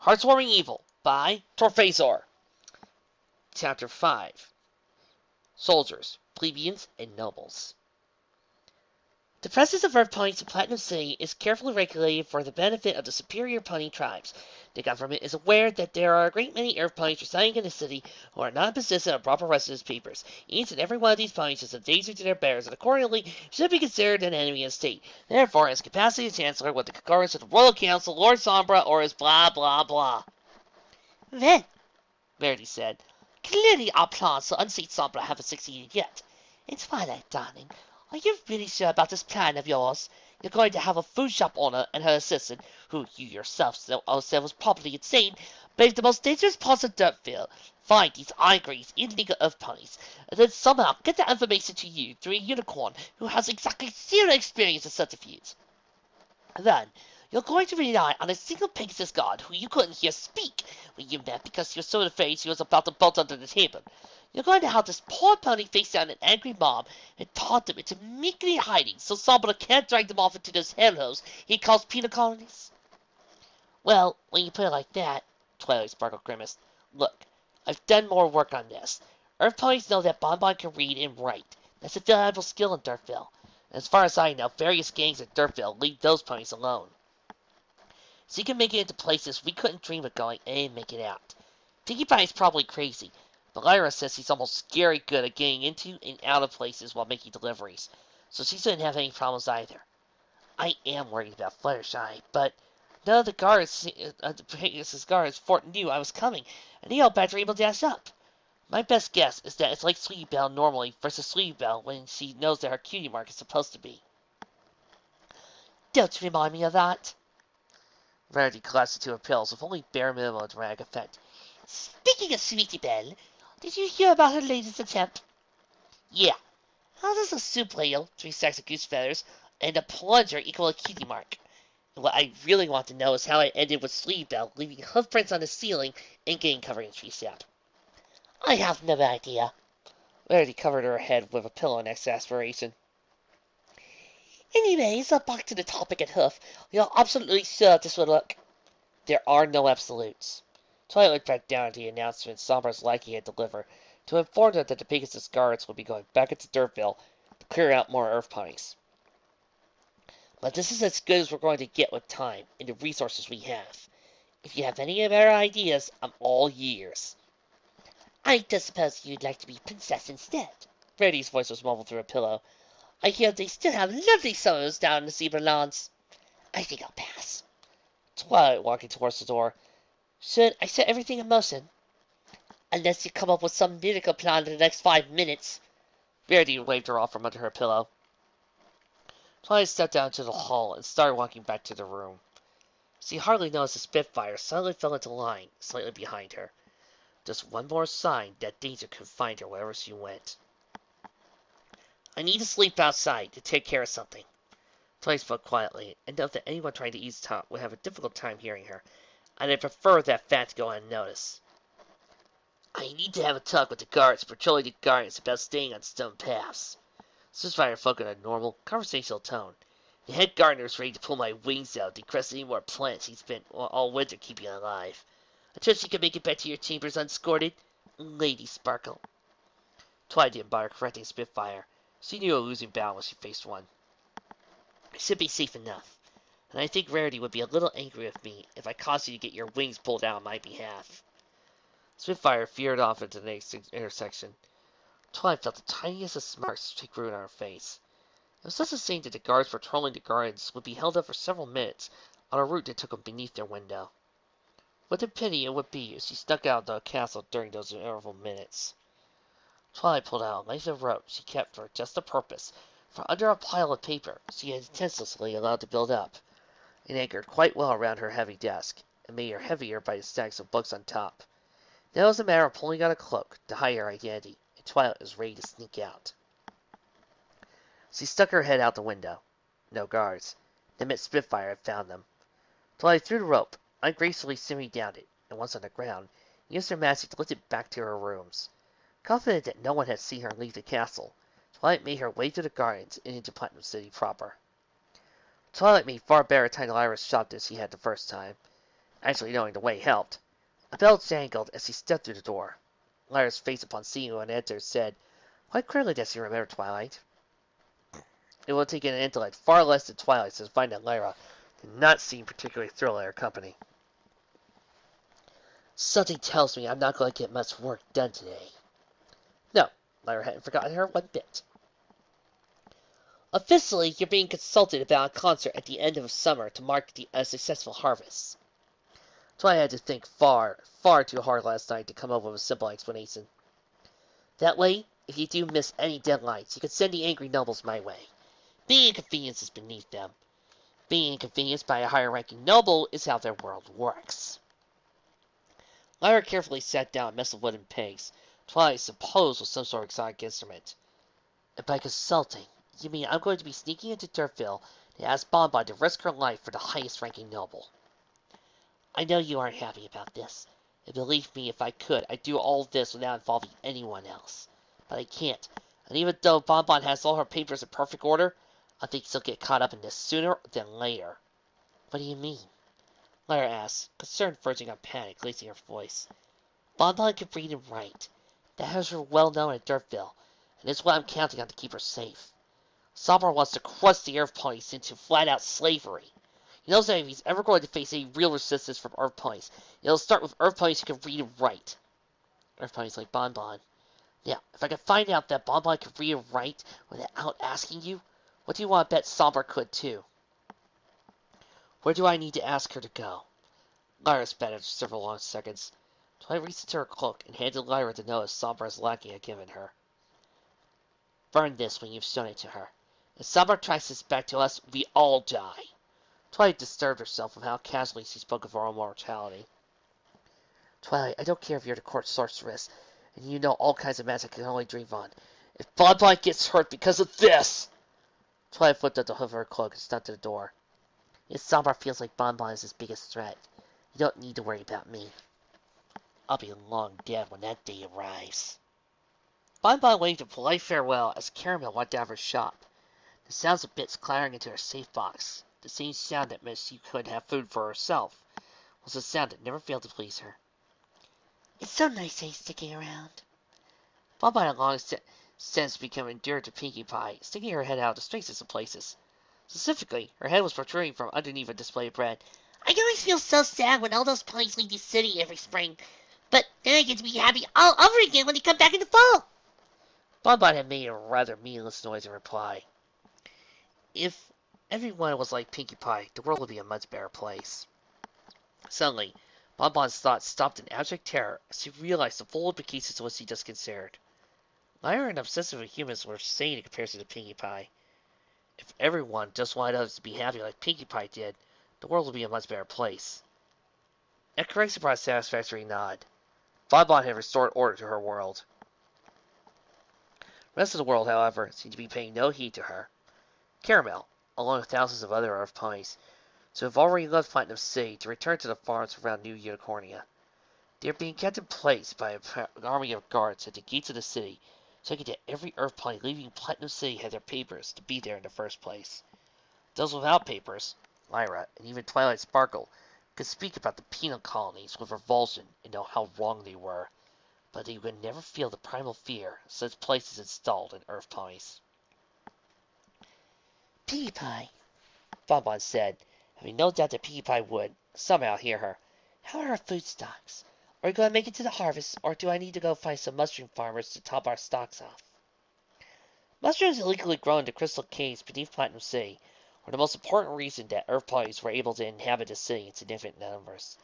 Heartwarming Evil by tortfeasor. Chapter 5. Soldiers, Plebeians, and Nobles. The presence of Earth ponies in Platinum City is carefully regulated for the benefit of the superior pony tribes. The government is aware that there are a great many Earth ponies residing in the city who are not possessing of proper residence papers. Each and every one of these ponies is a danger to their bearers and accordingly should be considered an enemy of the state. Therefore, as capacity of Chancellor, with the concurrence of the Royal Council, Lord Sombra, or as blah blah blah. Then, Verity said, clearly our plans to unseat Sombra haven't succeeded yet. And Twilight, darling, are you really sure about this plan of yours? You're going to have a food shop owner and her assistant, who you yourself said was probably insane, brave the most dangerous parts of Dirtville, find these iron-greased, illegal earth ponies, and then somehow get that information to you through a unicorn who has exactly zero experience in subterfuge. Then, you're going to rely on a single Pegasus guard who you couldn't hear speak when you met because you were so afraid she was about to bolt under the table. You're going to have this poor pony face down an angry mob and taunt them into meekly hiding so Sombra can't drag them off into those hellholes he calls penal colonies. Well, when you put it like that, Twilight Sparkle grimaced. Look, I've done more work on this. Earth ponies know that Bonbon can read and write. That's a valuable skill in Dirtville. And as far as I know, various gangs in Dirtville leave those ponies alone. So you can make it into places we couldn't dream of going and make it out. Pinkie Pie's probably crazy, but Lyra says he's almost scary good at getting into and out of places while making deliveries, so she shouldn't have any problems either. I am worried about Fluttershy, but none of the guards, the Pegasus guards, Fort knew I was coming, and they all better able to dash up. My best guess is that it's like Sleepy Belle normally versus Sleepy Belle when she knows that her cutie mark is supposed to be. Don't remind me of that. Verity collapsed into her pills with only bare minimum of dramatic effect. Speaking of Sweetie Belle, did you hear about her latest attempt? Yeah. How does a soup ladle, 3 stacks of goose feathers, and a plunger equal a cutie mark? And what I really want to know is how it ended with Sleepy Belle leaving hoof prints on the ceiling and getting covered in tree sap. I have no idea. Verity covered her head with a pillow in exasperation. Anyways, back to the topic at Hoof. You're absolutely sure this would work? There are no absolutes. Twilight looked back down at the announcement Sombra's lackey had delivered to inform them that the Pegasus guards would be going back into Dirtville to clear out more Earth ponies. But this is as good as we're going to get with time and the resources we have. If you have any better ideas, I'm all ears. I just suppose you'd like to be princess instead. Verity's voice was muffled through a pillow. I hear they still have lovely summers down in the Zebra Lands. I think I'll pass. Twilight walking towards the door. Should I set everything in motion? Unless you come up with some miracle plan in the next 5 minutes. Verity waved her off from under her pillow. Twilight stepped down to the hall and started walking back to the room. She hardly noticed the Spitfire suddenly fell into line, slightly behind her. Just one more sign that danger could find her wherever she went. I need to sleep outside to take care of something. Twilight spoke quietly, and noted that anyone trying to eavesdrop would have a difficult time hearing her, and I'd prefer that fact to go unnoticed. I need to have a talk with the guards patrolling the gardens about staying on stone paths. Spitfire spoke in a normal, conversational tone. The head gardener's ready to pull my wings out and crush any more plants he's spent all winter keeping alive. I trust you can make it back to your chambers unscorted, Lady Sparkle. Twilight didn't bother correcting Spitfire. She knew a losing battle when she faced one. I should be safe enough, and I think Rarity would be a little angry with me if I caused you to get your wings pulled out on my behalf. Spitfire veered off into the next intersection. Twilight felt the tiniest of smirks take root on her face. It was such a shame that the guards patrolling the gardens would be held up for several minutes on a route that took them beneath their window. What a pity it would be if she snuck out of the castle during those interval minutes. Twilight pulled out a length of rope she kept for just the purpose, from under a pile of paper she had intentionally allowed to build up. It anchored quite well around her heavy desk, and made her heavier by the stacks of books on top. Now it was a matter of pulling out a cloak to hide her identity, and Twilight was ready to sneak out. She stuck her head out the window. No guards. That meant Spitfire had found them. Twilight threw the rope, ungracefully shimmied down it, and once on the ground, used her magic to lift it back to her rooms. Confident that no one had seen her leave the castle, Twilight made her way through the gardens and into Platinum City proper. Twilight made far better time to Lyra's shop than she had the first time. Actually, knowing the way helped. A bell jangled as he stepped through the door. Lyra's face upon seeing who had entered said, "Quite clearly does he remember Twilight." It would take an intellect far less than Twilight's to find that Lyra did not seem particularly thrilled at her company. Something tells me I'm not going to get much work done today. No, Lyra hadn't forgotten her one bit. Officially, you're being consulted about a concert at the end of summer to mark a successful harvest. Twilight had to think far, far too hard last night to come up with a simple explanation. That way, if you do miss any deadlines, you can send the angry nobles my way. Being inconvenienced is beneath them. Being inconvenienced by a higher-ranking noble is how their world works. Lyra carefully sat down a mess of wooden pegs. Twilight supposed was some sort of exotic instrument. And by consulting, you mean I'm going to be sneaking into Turfville to ask Bonbon to risk her life for the highest-ranking noble. I know you aren't happy about this, and believe me, if I could, I'd do all this without involving anyone else. But I can't, and even though Bonbon has all her papers in perfect order, I think she'll get caught up in this sooner than later. What do you mean? Lyra asked, concern verging on panic, lacing her voice. Bonbon can read and write. That has her well known in Dirtville, and it's what I'm counting on to keep her safe. Sombra wants to crush the Earth Ponies into flat-out slavery. He knows that if he's ever going to face any real resistance from Earth Ponies, it'll start with Earth Ponies who can read and write. Earth Ponies like Bonbon. Now, if I can find out that Bonbon can read and write without asking you, what do you want to bet Sombra could too? Where do I need to ask her to go? Lyra spat after several long seconds. Twilight reached into her cloak and handed Lyra the notice Sombra's lackey had given her. Burn this when you've shown it to her. If Sombra tries this back to us, we all die. Twilight disturbed herself with how casually she spoke of her own mortality. Twilight, I don't care if you're the court sorceress, and you know all kinds of magic I can only dream on. If Bonbon gets hurt because of this... Twilight flipped up the hood of her cloak and stepped to the door. If Sombra feels like Bonbon is his biggest threat, you don't need to worry about me. I'll be long dead when that day arrives. Bonbon waved a polite farewell as Caramel walked out of her shop. The sounds of bits clattering into her safe box, the same sound that meant she could have food for herself, was a sound that never failed to please her. It's so nice that he's sticking around. Bonbon had long since become endeared to Pinkie Pie, sticking her head out the strangest of places. Specifically, her head was protruding from underneath a display of bread. I always feel so sad when all those ponies leave the city every spring, but then I get to be happy all over again when they come back in the fall. Bonbon had made a rather meaningless noise in reply. If everyone was like Pinkie Pie, the world would be a much better place. Suddenly, Bonbon's thoughts stopped in abject terror as she realized the full implications of what she just considered. Lyra and Obsessive Humans were sane in comparison to Pinkie Pie. If everyone just wanted others to be happy like Pinkie Pie did, the world would be a much better place. At correction brought a satisfactory nod. Bonbon had restored order to her world. The rest of the world, however, seemed to be paying no heed to her. Caramel, along with thousands of other Earth ponies, so have already left Platinum City to return to the farms around New Unicornia. They are being kept in place by an army of guards at the gates of the city, checking that every Earth pony leaving Platinum City had their papers to be there in the first place. Those without papers, Lyra, and even Twilight Sparkle, could speak about the penal colonies with revulsion and know how wrong they were, but they would never feel the primal fear of such places installed in Earth ponies. Pinkie Pie, Bonbon said, having no doubt that Pinkie Pie would, somehow, hear her. How are our food stocks? Are we going to make it to the harvest, or do I need to go find some mushroom farmers to top our stocks off? Mushrooms illegally grown into crystal caves beneath Platinum City were the most important reason that Earth ponies were able to inhabit the city in significant numbers.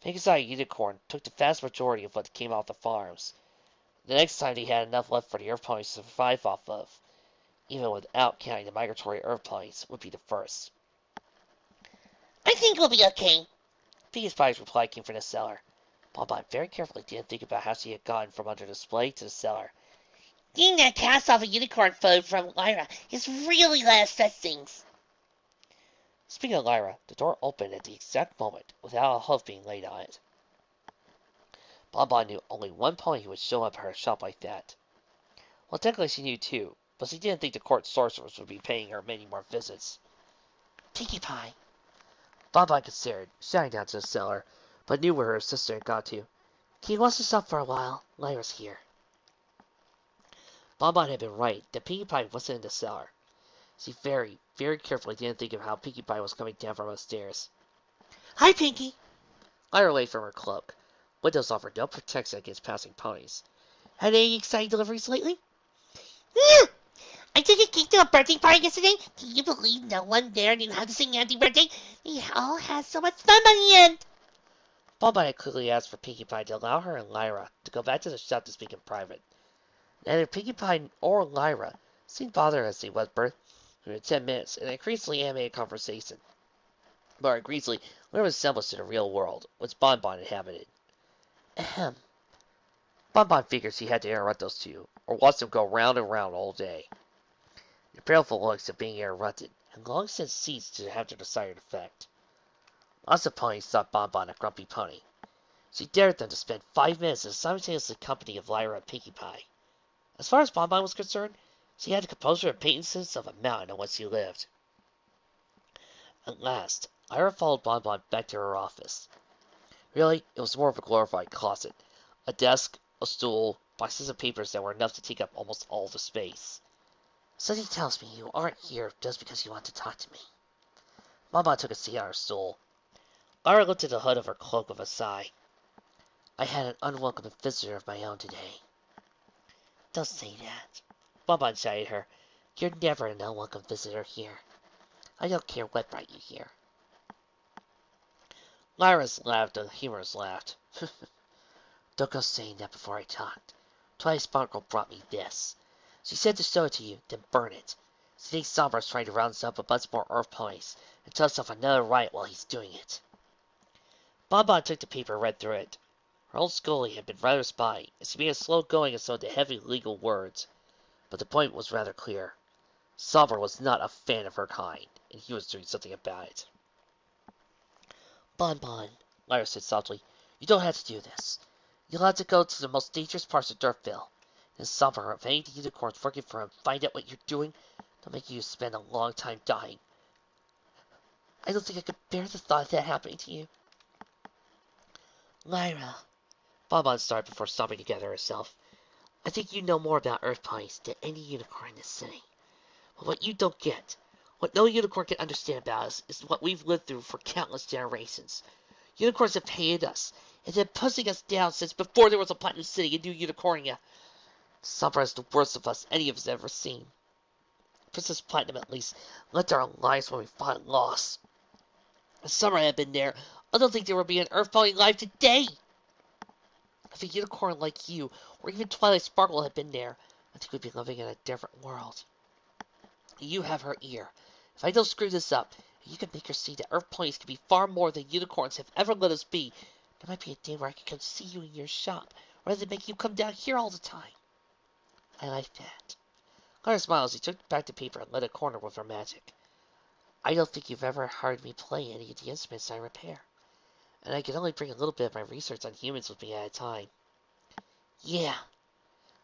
Pink-Exotic Unicorn took the vast majority of what came off the farms. The next time they had enough left for the Earth ponies to survive off of, even without counting the migratory Earth ponies, would be the first. I think we'll be okay. Pinkie Pie's reply came from the cellar. Bonbon very carefully didn't think about how she had gone from under the display to the cellar. Getting that cast off a unicorn food from Lyra is really let us set things. Speaking of Lyra, the door opened at the exact moment without a hoof being laid on it. Bonbon knew only one pony who would show up at her shop like that. Well, technically she knew two, but she didn't think the court sorcerers would be paying her many more visits. Pinkie Pie, Bonbon considered, shouting down to the cellar, but knew where her sister had gone to. He wants to stop for a while. Lyra's here. Bonbon had been right. The Pinkie Pie wasn't in the cellar. She very, very carefully didn't think of how Pinkie Pie was coming down from upstairs. Hi, Pinkie. Lyra lay from her cloak. Windows offered no protection against passing ponies. Had any exciting deliveries lately? Yeah, I took a cake to a birthday party yesterday. Can you believe no one there knew how to sing happy birthday? We all had so much fun by the end. Bonbon had clearly asked for Pinkie Pie to allow her and Lyra to go back to the shop to speak in private. Neither Pinkie Pie or Lyra seemed bothered as they whispered through 10 minutes in an increasingly animated conversation. But increasingly, Lyra resemblance to the real world, which Bonbon inhabited. Ahem. Bonbon figured she had to interrupt those two, or watch them go round and round all day. The baleful looks of being interrupted had long since ceased to have the desired effect. Lots of ponies thought Bonbon a grumpy pony. She dared them to spend 5 minutes in the simultaneous company of Lyra and Pinkie Pie. As far as Bonbon was concerned, she had the composure and patience of a mountain on which she lived. At last, Lyra followed Bonbon back to her office. Really, it was more of a glorified closet. A desk, a stool, boxes of papers that were enough to take up almost all the space. Something tells me you aren't here just because you want to talk to me. Bonbon took a seat on her stool. Lyra looked at the hood of her cloak with a sigh. I had an unwelcome visitor of my own today. Don't say that. Bonbon chided her. You're never an unwelcome visitor here. I don't care what brought you here. Lyra's laughed a humorous laugh. Don't go saying that before I talked. Twilight Sparkle brought me this. She said to show it to you, then burn it. She thinks Sombra's trying to round us up a bunch more Earth ponies and tell himself another riot while he's doing it. Bonbon took the paper and read through it. Her old scully had been rather spotty, and she began slow going in some of the heavy legal words. But the point was rather clear. Sombra was not a fan of her kind, and he was doing something about it. Bonbon, Lyra said softly, you don't have to do this. You'll have to go to the most dangerous parts of Dirtville. And Sombra, if any of the unicorns working for him find out what you're doing, they'll make you spend a long time dying. I don't think I could bear the thought of that happening to you. Lyra, Bonbon started before stopping to gather herself. I think you know more about Earth ponies than any unicorn in this city. But what you don't get, what no unicorn can understand about us, is what we've lived through for countless generations. Unicorns have hated us, and been pushing us down since before there was a Platinum City in New Unicornia. Sombra is the worst of us any of us ever seen. Princess Platinum, at least, lived our lives when we fought and lost. If Sombra had been there, I don't think there would be an Earth pony alive today. If a unicorn like you, or even Twilight Sparkle had been there, I think we'd be living in a different world. You have her ear. If I don't screw this up, and you can make her see that Earth ponies can be far more than unicorns have ever let us be, there might be a day where I can come see you in your shop, rather than make you come down here all the time. I like that. Lyra smiled as she took back the paper and lit a corner with her magic. I don't think you've ever heard me play any of the instruments I repair. And I can only bring a little bit of my research on humans with me at a time. Yeah.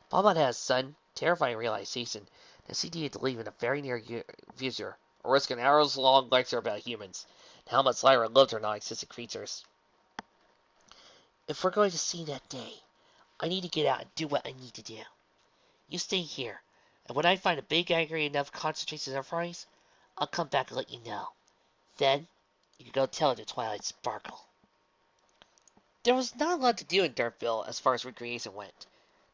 Bonbon had a sudden, terrifying realization that she needed to leave in a very near future, or risk an hours-long lecture about humans, and how much Lyra loved her non-existent creatures. If we're going to see that day, I need to get out and do what I need to do. You stay here, and when I find a big angry enough concentration of fries, I'll come back and let you know. Then, you can go tell it to Twilight Sparkle. There was not a lot to do in Dirtville as far as recreation went.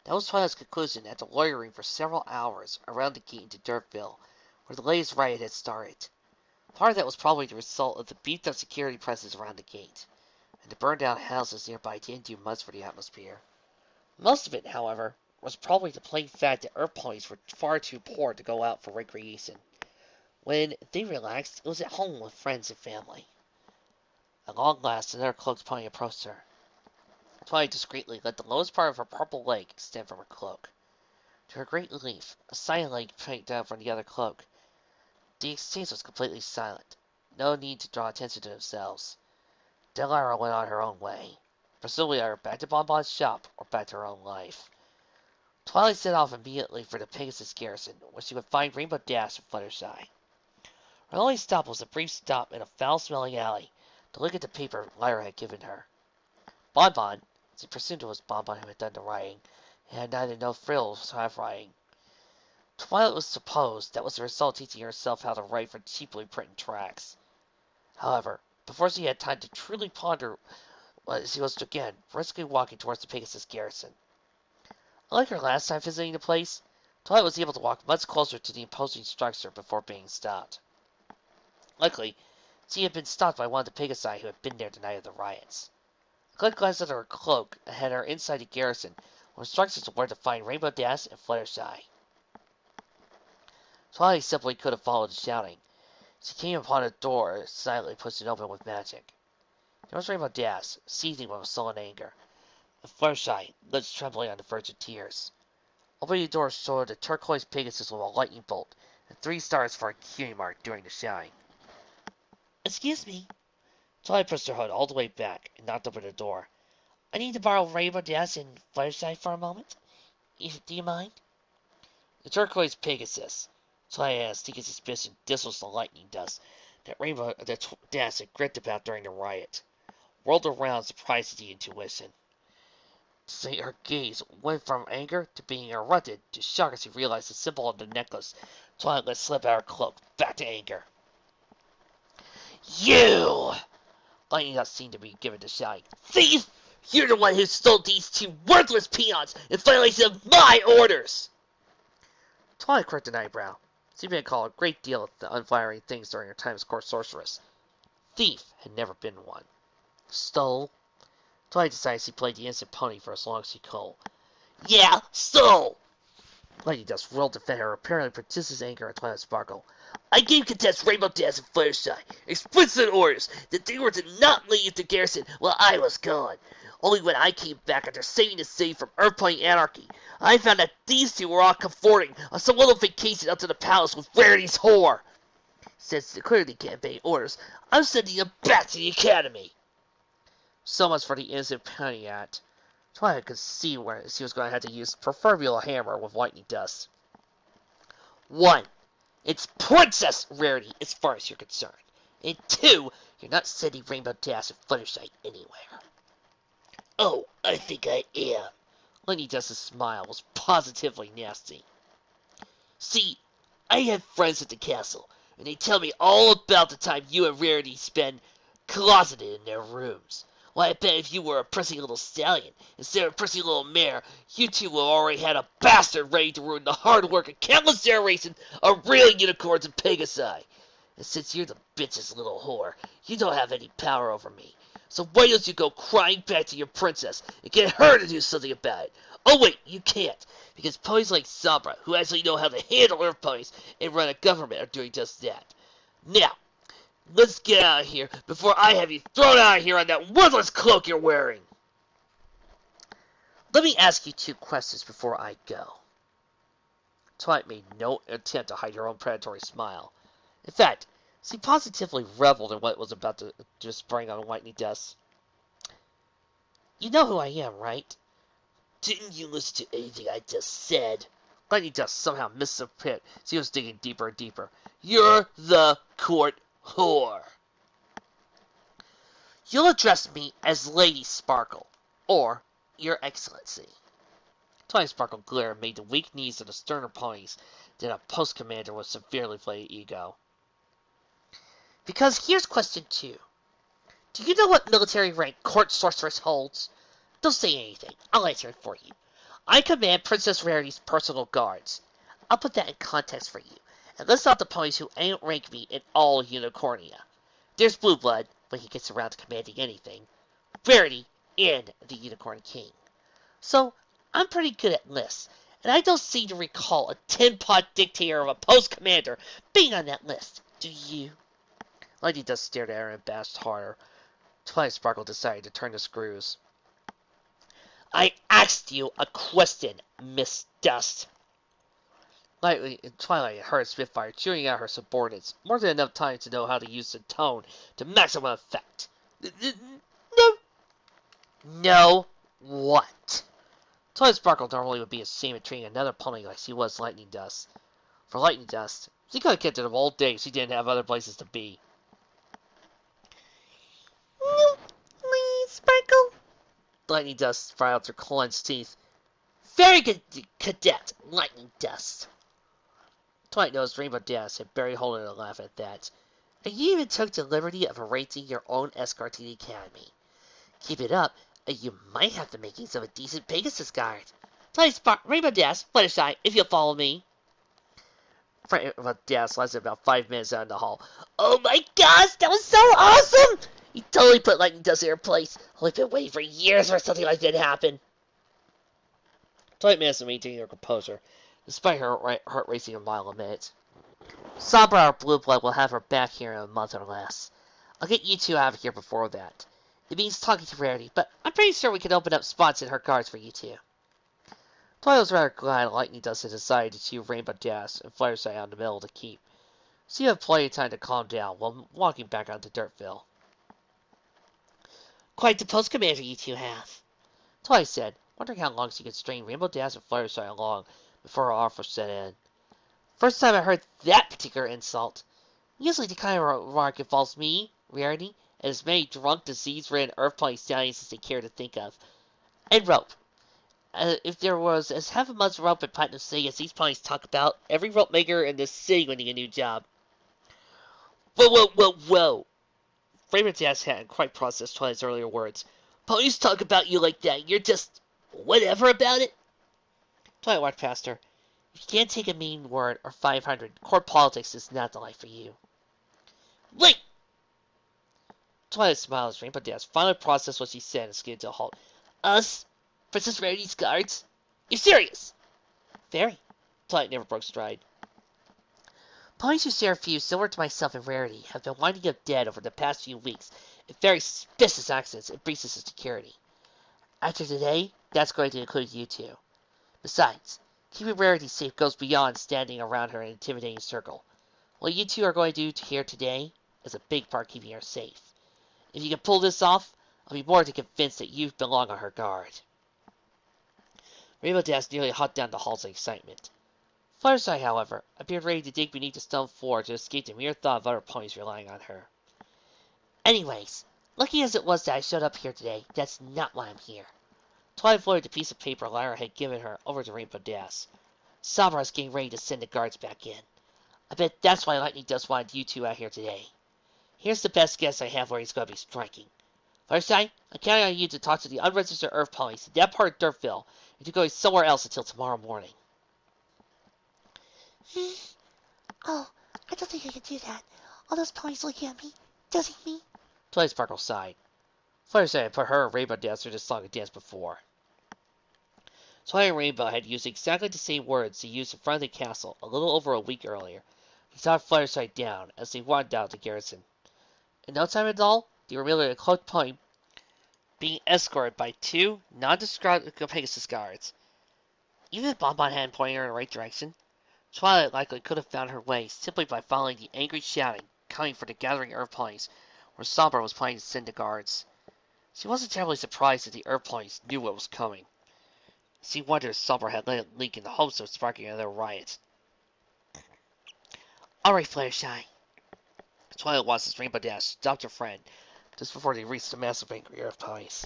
That was Twilight's conclusion after loitering for several hours around the gate into Dirtville, where the latest riot had started. Part of that was probably the result of the beefed-up security presence around the gate, and the burned-down houses nearby didn't do much for the atmosphere. Most of it, however, was probably the plain fact that Earth ponies were far too poor to go out for recreation. When they relaxed, it was at home with friends and family. At long last, another cloaked pony approached her. Twilight discreetly let the lowest part of her purple leg extend from her cloak. To her great relief, a silent leg peeped down from the other cloak. The exchange was completely silent. No need to draw attention to themselves. Then Lyra went on her own way, presumably either back to Bonbon's shop or back to her own life. Twilight set off immediately for the Pegasus garrison, where she would find Rainbow Dash and Fluttershy. Her only stop was a brief stop in a foul-smelling alley to look at the paper Lyra had given her. Bonbon, as he presumed it was Bonbon who had done the writing, and had neither no frills nor handwriting. Twilight was supposed that was the result of teaching herself how to write for cheaply printed tracts. However, before she had time to truly ponder what she was again briskly walking towards the Pegasus garrison. Unlike her last time visiting the place, Twilight was able to walk much closer to the imposing structure before being stopped. Luckily, she had been stopped by one of the Pegasi who had been there the night of the riots. A quick glance at her cloak had her inside the garrison with instructions on where to find Rainbow Dash and Fluttershy. Twilight simply could have followed the shouting. She came upon a door, silently pushed it open with magic. There was Rainbow Dash, seething with sullen anger, and Fluttershy, lips trembling on the verge of tears. Opening the door showed a turquoise Pegasus with a lightning bolt, and 3 stars for a cutie mark during the shine. Excuse me. Twilight pushed her hood all the way back and knocked open the door. I need to borrow Rainbow Dash and Fluttershy for a moment. Do you mind? The turquoise Pegasus. Twilight had a sneaking suspicion this was the lightning dust that Dash had gripped about during the riot. Whirled around, surprised at the intuition. Her gaze went from anger to being interrupted to shock as she realized the symbol on the necklace. Twilight let slip out her cloak, back to anger. You! Lightning dust seemed to be given to shouting. Thief! You're the one who stole these 2 worthless peons in violation of my orders! Twilight crooked an eyebrow. She had called a great deal of the unflattering things during her time as court sorceress. Thief had never been one. Stole? Twilight decided she played the innocent pony for as long as she could. Yeah, stole! Lightning Dust whirled to defend her, apparently for just as anger and Twilight sparkle. I gave Contest Rainbow Dash and Fluttershy explicit orders that they were to not leave the garrison while I was gone. Only when I came back after saving the city from Earthplane anarchy, I found that these 2 were all cavorting on some little vacation up to the palace with Rarity's whore. Since they clearly can't obey orders, I'm sending them back to the academy. So much for the innocent Penny Act. Twilight could see where she was going to have to use the proverbial hammer with Lightning Dust. 1. It's Princess Rarity as far as you're concerned. And 2. You're not sending Rainbow Dash and Fluttershy anywhere. Oh, I think I am. Lightning Dust's smile was positively nasty. See, I have friends at the castle, and they tell me all about the time you and Rarity spend closeted in their rooms. Why, I bet if you were a prissy little stallion instead of a prissy little mare, you 2 would have already had a bastard ready to ruin the hard work of countless generations of real unicorns and Pegasi. And since you're the bitch's little whore, you don't have any power over me. So why don't you go crying back to your princess and get her to do something about it? Oh wait, you can't, because ponies like Sombra, who actually know how to handle Earth ponies and run a government, are doing just that. Now, let's get out of here before I have you thrown out of here on that worthless cloak you're wearing. Let me ask you 2 questions before I go. Twilight made no attempt to hide her own predatory smile. In fact, she positively reveled in what was about to just spring on Lightning Dust. You know who I am, right? Didn't you listen to anything I just said? Lightning Dust somehow missed the pit. She was digging deeper and deeper. You're the court whore. You'll address me as Lady Sparkle, or Your Excellency. Twilight Sparkle glare made the weak knees of the sterner ponies than a post commander with severely inflated ego. Because here's question 2. Do you know what military rank court sorceress holds? Don't say anything. I'll answer it for you. I command Princess Rarity's personal guards. I'll put that in context for you, and list out the ponies who outrank me in all Unicornia. There's Blue Blood, when he gets around to commanding anything, Rarity, and the Unicorn King. So, I'm pretty good at lists, and I don't seem to recall a tin-pot dictator of a post-commander being on that list. Do you? Lightning Dust stared at her and bashed harder. Twilight Sparkle decided to turn the screws. I asked you a question, Miss Dust. Twilight heard Spitfire chewing out her subordinates, more than enough time to know how to use the tone to maximum effect. No. No what? Twilight Sparkle normally would be ashamed of treating another pony like she was Lightning Dust. For Lightning Dust, she could have kept it of all day if she didn't have other places to be. No, please, Sparkle. Lightning Dust fry out through clenched teeth. Very good, Cadet, Lightning Dust. Twilight noticed Rainbow Dash had barely holding a laugh at that. And you even took the liberty of arranging your own escort to the academy. Keep it up, and you might have the makings of a decent Pegasus guard. Rainbow Dash, Fluttershy, if you'll follow me. Rainbow Dash lasted about 5 minutes out in the hall. Oh my gosh, that was so awesome! You totally put Lightning Dust in her place. I've been waiting for years for something like that to happen. Twilight managed to maintain her composure, despite her heart racing a mile a minute. Sombra or Blue Blood will have her back here in a month or less. I'll get you two out of here before that. It means talking to Rarity, but I'm pretty sure we can open up spots in her guards for you two. Twilight was rather glad Lightning Dust had decided to choose Rainbow Dash and Fluttershy out in the middle of the keep, so you have plenty of time to calm down while walking back onto Dirtville. Quite the post commander you two have, Twilight said, wondering how long she could string Rainbow Dash and Fluttershy along before her offer set in. First time I heard that particular insult. Usually the kind of remark involves me, Rarity, and as many drunk, disease-ridden Earth Pony stallions as they care to think of. And rope. If there was as half a month's rope at Platinum City as these ponies talk about, every rope maker in this city would need a new job. Whoa. Rainbow Dash hadn't quite processed Twilight's earlier words. Ponies talk about you like that. You're just whatever about it? Twilight walked past her. If you can't take a mean word or 500, court politics is not the life for you. Wait! Twilight smiled as Rainbow Dash finally processed what she said and skidded to a halt. Us? Princess Rarity's guards? You're serious? Very. Twilight never broke stride. Ponies who share a few, similar to myself and Rarity, have been winding up dead over the past few weeks in very suspicious accidents and breaches of security. After today, that's going to include you two. Besides, keeping Rarity safe goes beyond standing around her in an intimidating circle. What you two are going to do here today is a big part of keeping her safe. If you can pull this off, I'll be more than convinced that you belong on her guard. Rainbow Dash nearly hopped down the halls in excitement. Fluttershy, however, appeared ready to dig beneath the stone floor to escape the mere thought of other ponies relying on her. Anyways, lucky as it was that I showed up here today, that's not why I'm here. Twilight floated the piece of paper Lyra had given her over to Rainbow Dash. Sombra's getting ready to send the guards back in. I bet that's why Lightning Dust wanted you two out here today. Here's the best guess I have where he's going to be striking. Fluttershy, I'm counting on you to talk to the unregistered Earth ponies in that part of Dirtville and to go somewhere else until tomorrow morning. Oh, I don't think I can do that. All those ponies looking at me, judging me. Twilight Sparkle sighed. Fluttershy had put her and Rainbow Dash through this song and dance before. Twilight and Rainbow had used exactly the same words they used in front of the castle a little over a week earlier. He saw Fluttershy down as they wandered out the garrison. In no time at all, they were merely a cloaked pony being escorted by two nondescript Pegasus guards. Even if Bonbon hadn't pointed her in the right direction, Twilight likely could have found her way simply by following the angry shouting coming from the gathering Earth ponies where Sombra was planning to send the guards. She wasn't terribly surprised that the Earth ponies knew what was coming. She wondered if Sombra had let it leak in the hopes of sparking another riot. Alright, Fluttershy. Twilight watched as Rainbow Dash stopped her friend just before they reached the massive angry Earth ponies.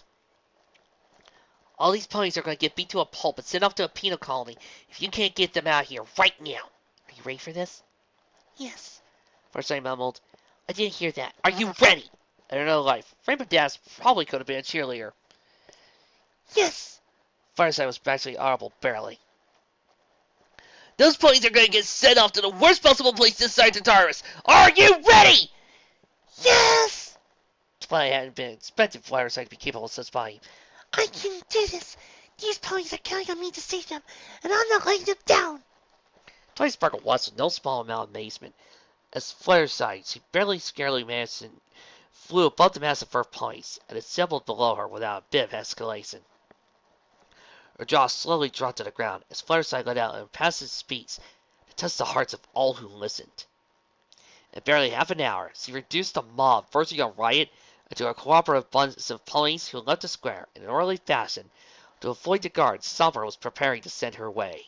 All these ponies are going to get beat to a pulp and sent off to a penal colony if you can't get them out here right now. Are you ready for this? Yes. Fluttershy mumbled. I didn't hear that. Are you ready? In another life, Rainbow Dash probably could have been a cheerleader. Yes. Fluttershy was actually audible, barely. Those ponies are going to get sent off to the worst possible place this side of Tartarus. Are you ready? Yes. Twilight hadn't been expecting Fluttershy to be capable of such volume. I can do this. These ponies are counting on me to save them, and I'm not letting them down. Twilight Sparkle watched with no small amount of amazement as Fluttershy, she barely scarcely managed to flew above the massive Earth ponies and assembled below her without a bit of escalation. Her jaw slowly dropped to the ground as Fluttershy let out an impassive speech that touched the hearts of all who listened. In barely half an hour, she reduced the mob verging on riot into a cooperative bunch of ponies who left the square in an orderly fashion to avoid the guards Sombra was preparing to send her way.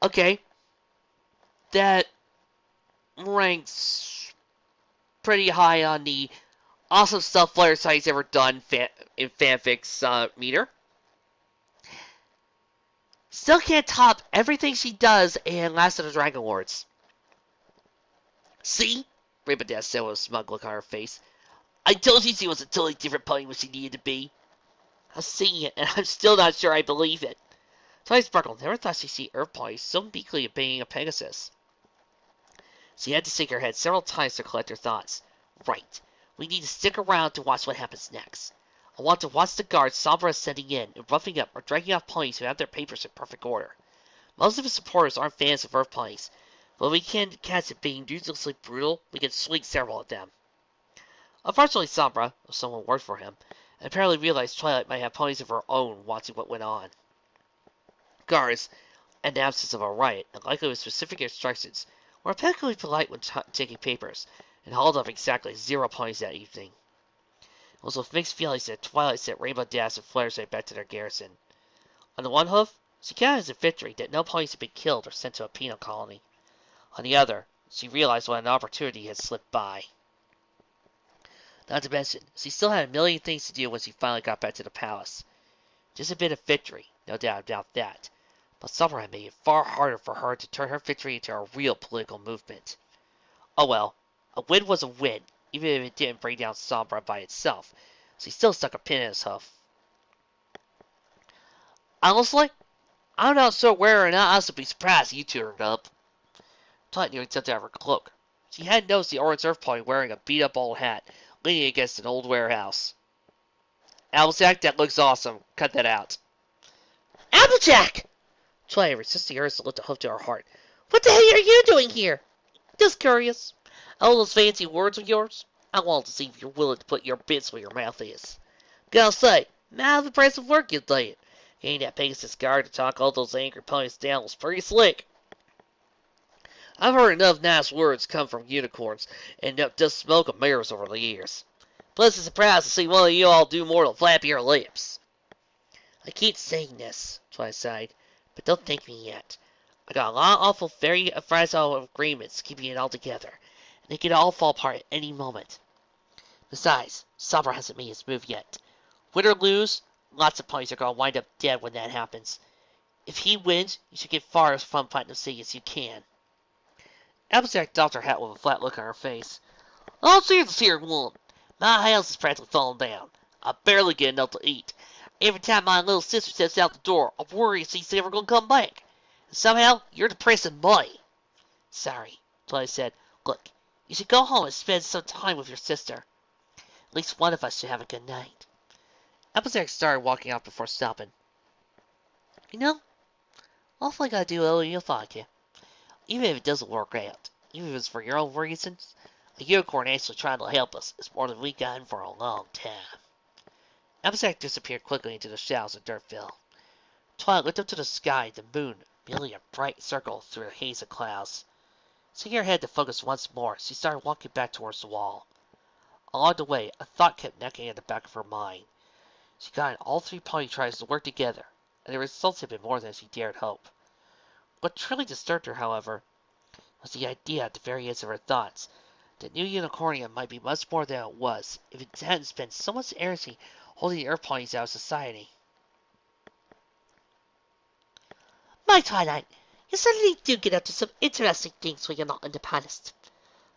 Okay, that ranks pretty high on the awesome stuff Firesight's ever done in fanfics meter. Still can't top everything she does in Last of the Dragon Lords. See? Rainbow Dash said with a smug look on her face. I told you she was a totally different pony when she needed to be. I'm seeing it, and I'm still not sure I believe it. Tony Sparkle never thought she'd see Earth ponies so meekly obeying a Pegasus. She had to shake her head several times to collect her thoughts. Right. We need to stick around to watch what happens next. I want to watch the guards Sombra is sending in and roughing up or dragging off ponies who have their papers in perfect order. Most of his supporters aren't fans of Earth ponies, but we can catch it being ruthlessly brutal. We can swing several of them. Unfortunately, Sombra, if someone worked for him, apparently realized Twilight might have ponies of her own watching what went on. Guards, in the absence of a riot, and likely with specific instructions, were impeccably polite when taking papers, and hauled up exactly 0 ponies that evening. It was with mixed feelings that Twilight sent Rainbow Dash and Fluttershy back to their garrison. On the one hoof, she counted as a victory that no ponies had been killed or sent to a penal colony. On the other, she realized what an opportunity had slipped by. Not to mention, she still had a million things to do when she finally got back to the palace. Just a bit of victory, no doubt about that. But Sombra had made it far harder for her to turn her victory into a real political movement. Oh well, a win was a win, even if it didn't bring down Sombra by itself. She still stuck a pin in his hoof. Honestly, I'm not sure whether or not I should be surprised you turned up. Twilight nearly tipped out of her cloak. She hadn't noticed the orange Earth pony wearing a beat-up old hat, leaning against an old warehouse. Applejack, that looks awesome. Cut that out. Applejack! Twilight resisted the urge to lift a hoof to her heart. What the hell are you doing here? Just curious. All those fancy words of yours? I wanted to see if you're willing to put your bits where your mouth is. Gotta say, now the price of work you did. Getting that Pegasus guard to talk all those angry ponies down was pretty slick. I've heard enough nice words come from unicorns and just smoke and mirrors over the years. Pleasant surprised to see one of you all do more than flap your lips. I keep saying this, Twilight sighed, but don't thank me yet. I got a lot of awful, very fragile agreements keeping it all together, and they could all fall apart at any moment. Besides, Sombra hasn't made his move yet. Win or lose, lots of ponies are going to wind up dead when that happens. If he wins, you should get far from Platinum City as you can. Applejack doffed her hat with a flat look on her face. I'll see this here one. My house is practically falling down. I barely get enough to eat. Every time my little sister steps out the door, I worry if she's ever going to come back. And somehow, you're depressing me. Sorry, Twilight said. Look, you should go home and spend some time with your sister. At least one of us should have a good night. Applejack started walking out before stopping. You know, all I gotta do is you'll find you. Even if it doesn't work out, even if it's for your own reasons, a unicorn actually trying to help us is more than we've gotten for a long time. Applejack disappeared quickly into the shadows of Dirtville. Twilight looked up to the sky, the moon, merely a bright circle through a haze of clouds. Taking her head to focus once more, she started walking back towards the wall. Along the way, a thought kept nagging at the back of her mind. She got all 3 pony tribes to work together, and the results had been more than she dared hope. What truly disturbed her, however, was the idea at the very edge of her thoughts that New Unicornia might be much more than it was if it hadn't spent so much energy holding the Earth ponies out of society. My Twilight, you certainly do get up to some interesting things when you're not in the palace.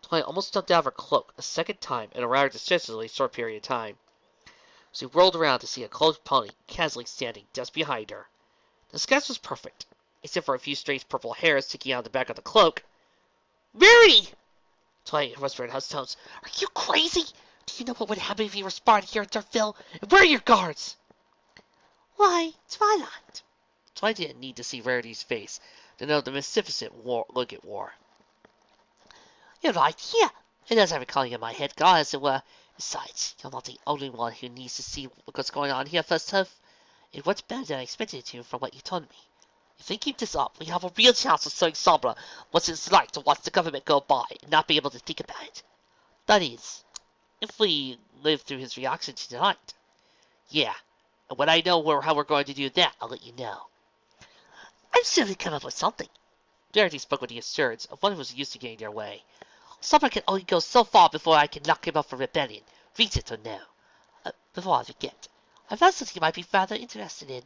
Twilight almost jumped out of her cloak a second time in a rather decisively short period of time. She whirled around to see a cloaked pony casually standing just behind her. The sketch was perfect, except for a few strange purple hairs sticking out of the back of the cloak. Rarity! Twilight whispered in hushed tones. Are you crazy? Do you know what would happen if you were spotted here at Dirtville? And where are your guards? Why, Twilight. Twilight didn't need to see Rarity's face to know the magnificent look it wore. You're right, yeah. It does have a calling in my head, goddess, and besides, you're not the only one who needs to see what's going on here, First Hoof. It was better than I expected to from what you told me. If we keep this up, we have a real chance of showing Sombra what it's like to watch the government go by and not be able to think about it. That is, if we live through his reaction to tonight. Yeah, and when I know how we're going to do that, I'll let you know. I'm sure we come up with something. Rarity spoke with the assurance of one who was used to getting their way. Summer can only go so far before I can lock him up for rebellion, reasons or no. Before I forget, I found something you might be rather interested in.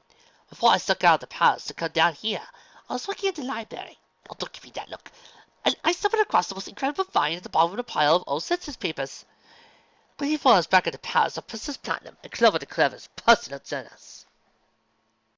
Before I stuck out of the palace to come down here, I was looking at the library. Oh, don't give me that look. And I stumbled across the most incredible find at the bottom of a pile of old census papers. Before I was back at the palace of Princess Platinum and Clover the Clever's personal journals.